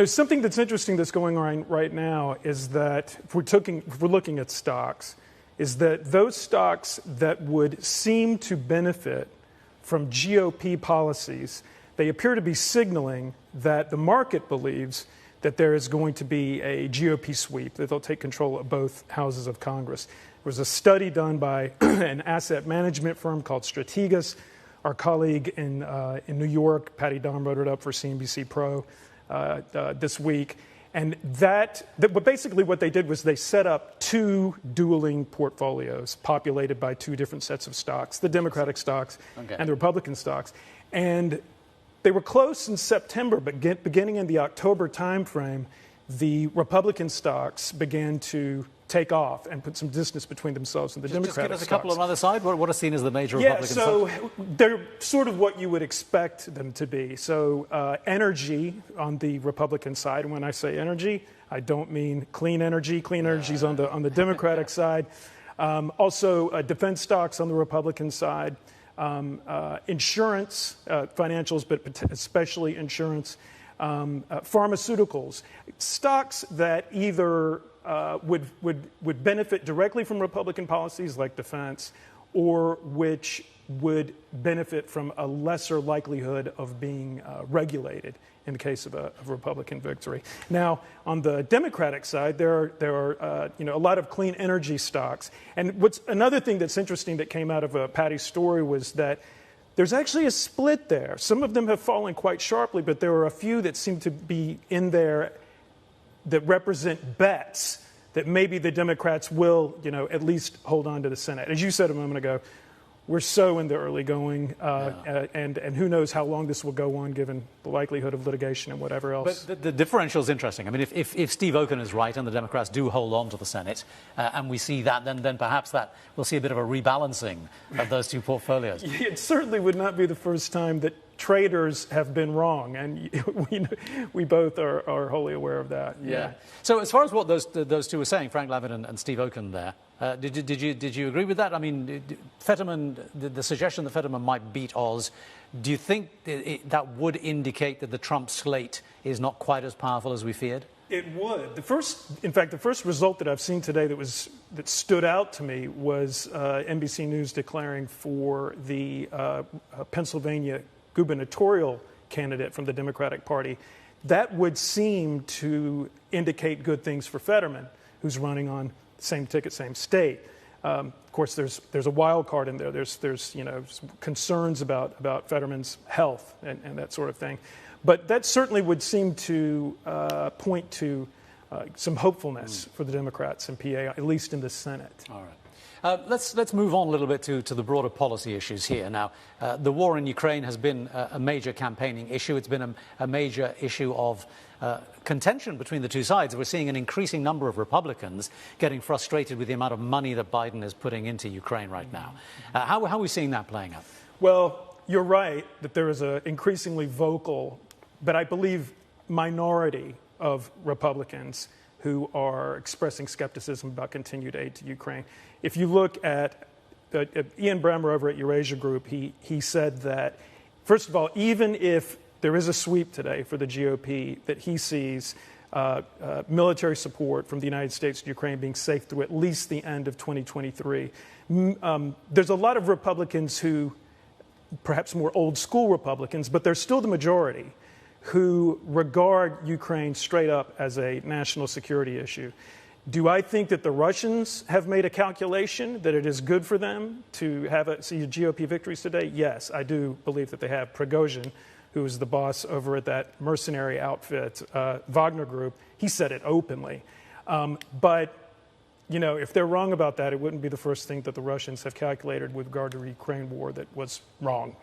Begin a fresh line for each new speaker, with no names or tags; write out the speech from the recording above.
Something that's interesting that's going on right now is that if we're looking at stocks, is that those stocks that would seem to benefit from GOP policies, they appear to be signaling that the market believes that there is going to be a GOP sweep, that they'll take control of both houses of Congress. There was a study done by an asset management firm called Strategas. Our colleague in New York, Patty Dahm, wrote it up for CNBC Pro this week. And but basically what they did was they set up two dueling portfolios populated by two different sets of stocks, the Democratic stocks and the Republican stocks. And they were close in September, but beginning in the October timeframe, the Republican stocks began to take off and put some distance between themselves and the Democratic stocks.
Just give us a couple on either side. What are seen as the major Republican stocks?
Yeah, so they're sort of what you would expect them to be. So energy on the Republican side. And when I say energy, I don't mean clean energy. Clean energy is on the Democratic side. Also, defense stocks on the Republican side. Insurance, financials, but especially insurance. Pharmaceuticals. Stocks that either would benefit directly from Republican policies like defense, or which would benefit from a lesser likelihood of being regulated in the case of a Republican victory. Now, on the Democratic side, there are a lot of clean energy stocks. And what's another thing that's interesting that came out of Patty's story was that there's actually a split there. Some of them have fallen quite sharply, but there are a few that seem to be in there that represent bets that maybe the Democrats will, at least hold on to the Senate. As you said a moment ago, we're so in the early going, and who knows how long this will go on given the likelihood of litigation and whatever else.
But the differential is interesting. I mean, if Steve Okun is right and the Democrats do hold on to the Senate, and we see that, then perhaps that we'll see a bit of a rebalancing of those two portfolios.
It certainly would not be the first time that traders have been wrong, and we both are wholly aware of that.
Yeah. So as far as what those two were saying, Frank Lavin and Steve Okun there, did you agree with that? I mean, Fetterman, the suggestion that Fetterman might beat Oz, do you think that would indicate that the Trump slate is not quite as powerful as we feared?
It would. The first result that I've seen today that stood out to me was NBC News declaring for the Pennsylvania gubernatorial candidate from the Democratic Party. That would seem to indicate good things for Fetterman, who's running on the same ticket, same state. Of course, there's a wild card in there. There's concerns about Fetterman's health and that sort of thing. But that certainly would seem to point to some hopefulness for the Democrats in PA, at least in the Senate.
All right. Let's move on a little bit to the broader policy issues here. Now, the war in Ukraine has been a major campaigning issue. It's been a major issue of contention between the two sides. We're seeing an increasing number of Republicans getting frustrated with the amount of money that Biden is putting into Ukraine right now. How are we seeing that playing out?
Well, you're right that there is an increasingly vocal, but I believe minority of Republicans who are expressing skepticism about continued aid to Ukraine. If you look at Ian Bremmer over at Eurasia Group, he said that, first of all, even if there is a sweep today for the GOP, that he sees military support from the United States to Ukraine being safe through at least the end of 2023. There's a lot of Republicans who, perhaps more old school Republicans, but they're still the majority, who regard Ukraine straight up as a national security issue. Do I think that the Russians have made a calculation that it is good for them to see GOP victories today? Yes, I do believe that they have. Prigozhin, who is the boss over at that mercenary outfit, Wagner Group, he said it openly. But, if they're wrong about that, it wouldn't be the first thing that the Russians have calculated with regard to the Ukraine war that was wrong.